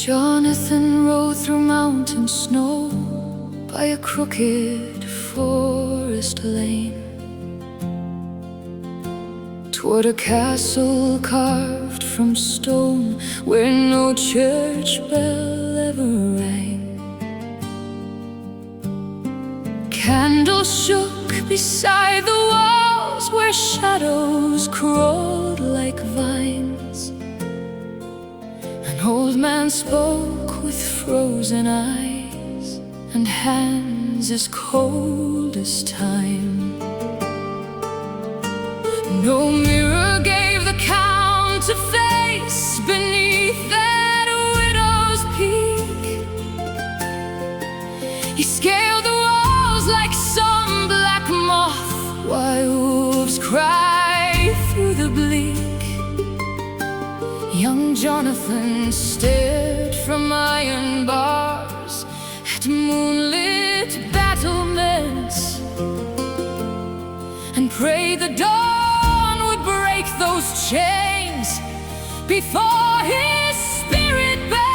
Jonathan rode through mountain snow by a crooked forest lane, toward a castle carved from stone where no church bell ever rang. Candles shook beside the walls where shadows crawled like vines. An old man spoke with frozen eyes and hands as cold as time. No mirror gave the count a face beneath that widow's peak. He scaled the walls like some black moth while wolves cry through the bleak. Young Jonathan stared from iron bars at moonlit battlements and prayed the dawn would break those chains before his spirit bent.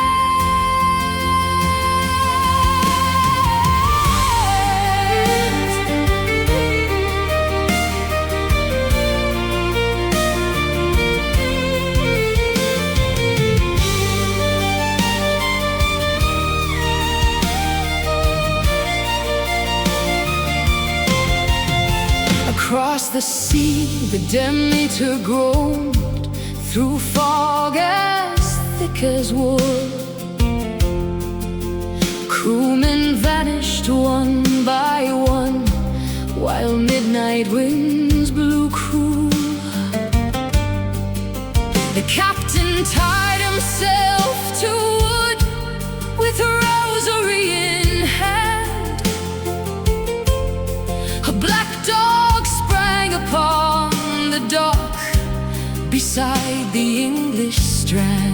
Across the sea, the Demeter groaned through fog as thick as wool. Crewmen vanished one by one while midnight winds blew cruel. The captain tied himself to wood with a rosary in hand. A black dog sprang upon the dock beside the English strand.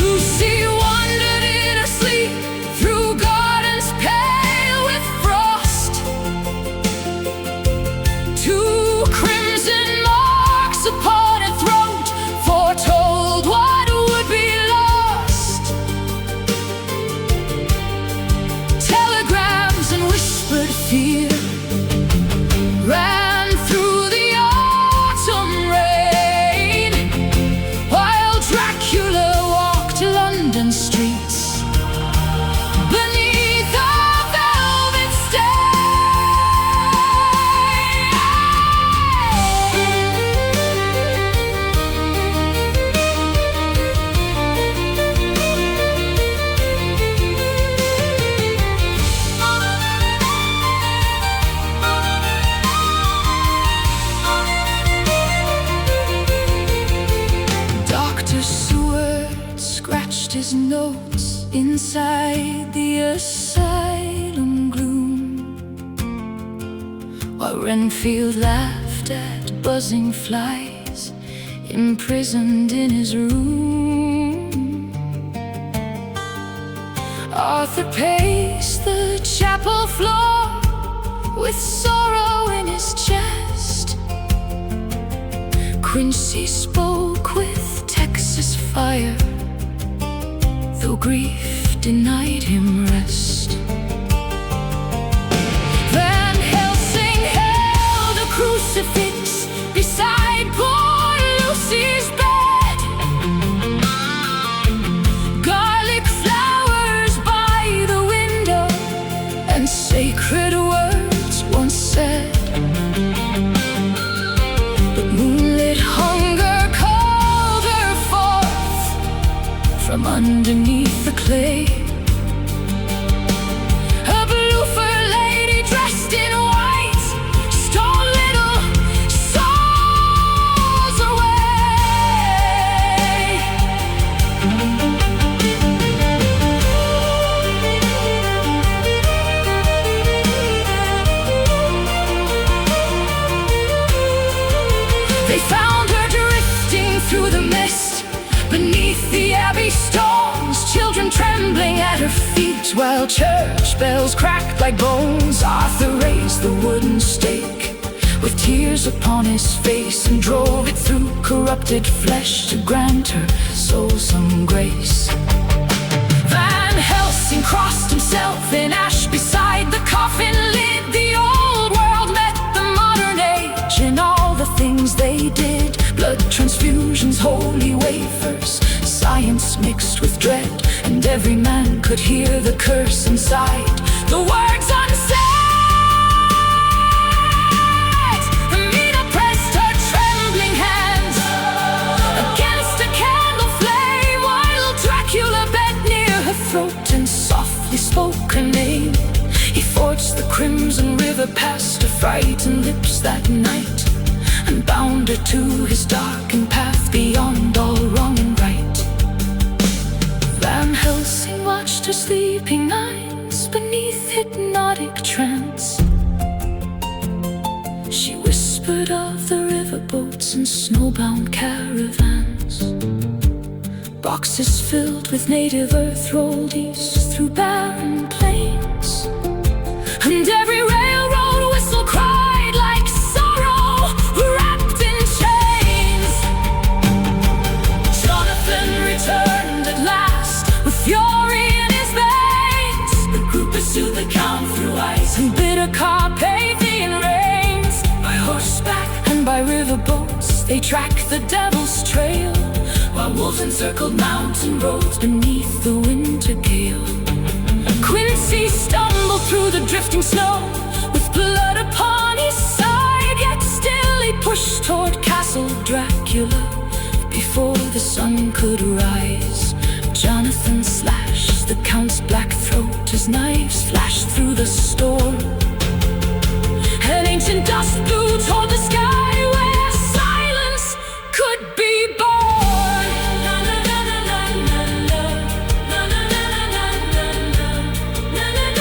Lucy wandered in her sleep through gardens pale with frost. Two crimson marks upon her throat foretold what would be lost. Telegrams and whispered fear ran through the autumn rain while Dracula walked London streets beneath a velvet stain. Dr. Seward scratched his notes inside the asylum gloom, while Renfield laughed at buzzing flies imprisoned in his room. Arthur paced the chapel floor with sorrow in his chest. Quincy spoke with Texas fire, though grief denied him rest. Van Helsing held a crucifix beside poor Lucy's bed. Garlic flowers by the window and sacred words once said. But moonlit hunger called her forth from underneath the clay. A blue-fur lady dressed in white stole little souls away. They found her drifting through the mist beneath the abbey stones, children trembling at her feet while church bells cracked like bones. Arthur raised the wooden stake with tears upon his face, and drove it through corrupted flesh to grant her soul some grace. Van Helsing crossed himself in ash beside the coffin lid. The old world met the modern age in all the things they did. Blood transfusions, holy wafers, science mixed with dread, and every man could hear the curse inside, the words unsaid. Amina pressed her trembling hands against a candle flame, while Dracula bent near her throat and softly spoke her name. He forged the crimson river past her frightened lips that night, and bound her to his darkened path beyond all wrong and right. Van Helsing watched her sleeping eyes beneath hypnotic trance. She whispered of the riverboats and snowbound caravans, boxes filled with native earth rolled east through barren plains, and every railroad whistle cried like sorrow wrapped in chains. Jonathan returned at last with fury in his veins. The group pursued the count through ice and bitter Carpathian rains. By horseback and by riverboats they tracked the devil's trail, while wolves encircled mountain roads beneath the winter gale. Quincy stumbled through the drifting snow